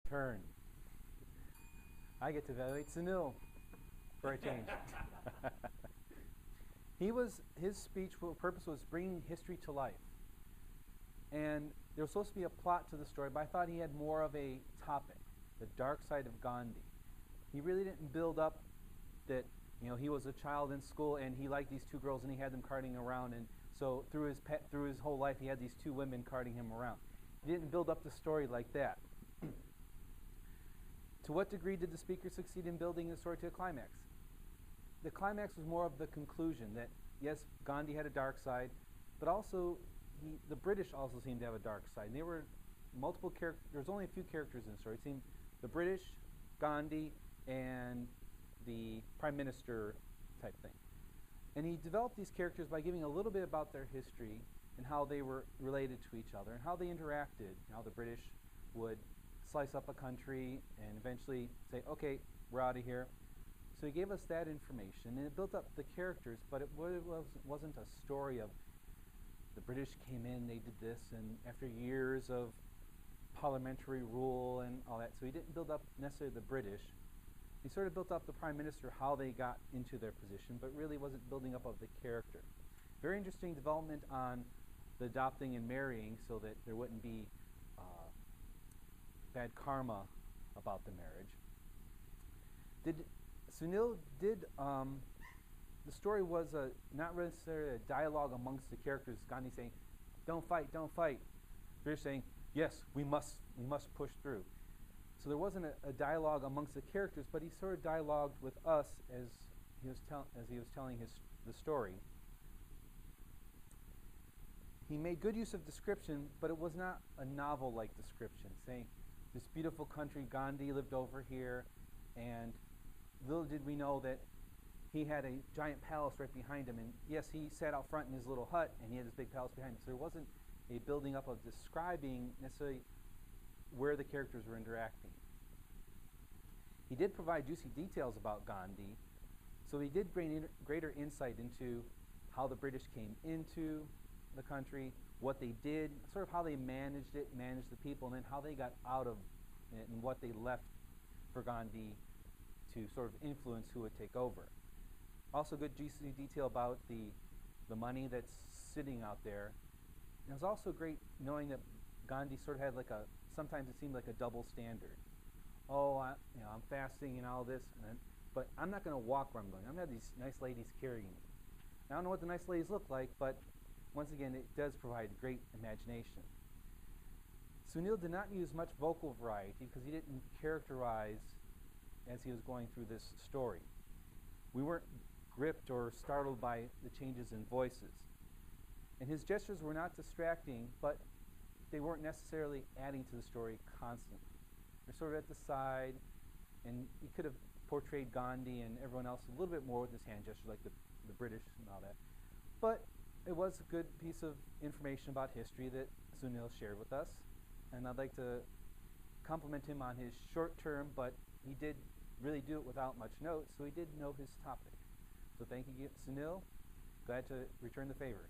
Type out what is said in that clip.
turn. I get to evaluate Sunil for a change. His speech purpose was bringing history to life. And there was supposed to be a plot to the story, but I thought he had more of a topic, the dark side of Gandhi. He really didn't build up that, he was a child in school and he liked these two girls and he had them carting around, and so through his whole life he had these two women carting him around. He didn't build up the story like that. To what degree did the speaker succeed in building the story to a climax? The climax was more of the conclusion that, yes, Gandhi had a dark side, but also the British also seemed to have a dark side. And there were multiple characters. There was only a few characters in the story. It seemed the British, Gandhi, and the Prime Minister type thing. And he developed these characters by giving a little bit about their history and how they were related to each other and how they interacted. How the British would slice up a country and eventually say, okay, we're out of here. So he gave us that information, and it built up the characters, but it wasn't a story of the British came in, they did this, and after years of parliamentary rule and all that. So he didn't build up necessarily the British. He sort of built up the Prime Minister, how they got into their position, but really wasn't building up of the character. Very interesting development on the adopting and marrying so that there wouldn't be bad karma about the marriage. Sunil did, the story was not necessarily a dialogue amongst the characters. Gandhi saying, don't fight, don't fight. British saying, yes, we must push through. So there wasn't a dialogue amongst the characters, but he sort of dialogued with us as he was telling the story. He made good use of description, but it was not a novel-like description, saying, this beautiful country, Gandhi lived over here, and little did we know that he had a giant palace right behind him. And yes, he sat out front in his little hut, and he had this big palace behind him. So there wasn't a building up of describing necessarily where the characters were interacting. He did provide juicy details about Gandhi, so he did bring greater insight into how the British came into the country, what they did, sort of how they managed it, managed the people, and then how they got out of it and what they left for Gandhi to sort of influence who would take over. Also good juicy detail about the money that's sitting out there. And it was also great knowing that Gandhi sort of had sometimes it seemed like a double standard. Oh, I'm fasting and all this, but I'm not going to walk where I'm going. I'm going to have these nice ladies carrying me. I don't know what the nice ladies look like, but once again, it does provide great imagination. Sunil did not use much vocal variety because he didn't characterize as he was going through this story. We weren't gripped or startled by the changes in voices. And his gestures were not distracting, but they weren't necessarily adding to the story constantly. They're sort of at the side, and he could have portrayed Gandhi and everyone else a little bit more with his hand gestures, like the British and all that. But it was a good piece of information about history that Sunil shared with us, and I'd like to compliment him on his short term, but he did really do it without much notes, so he did know his topic. So thank you, Sunil. Glad to return the favor.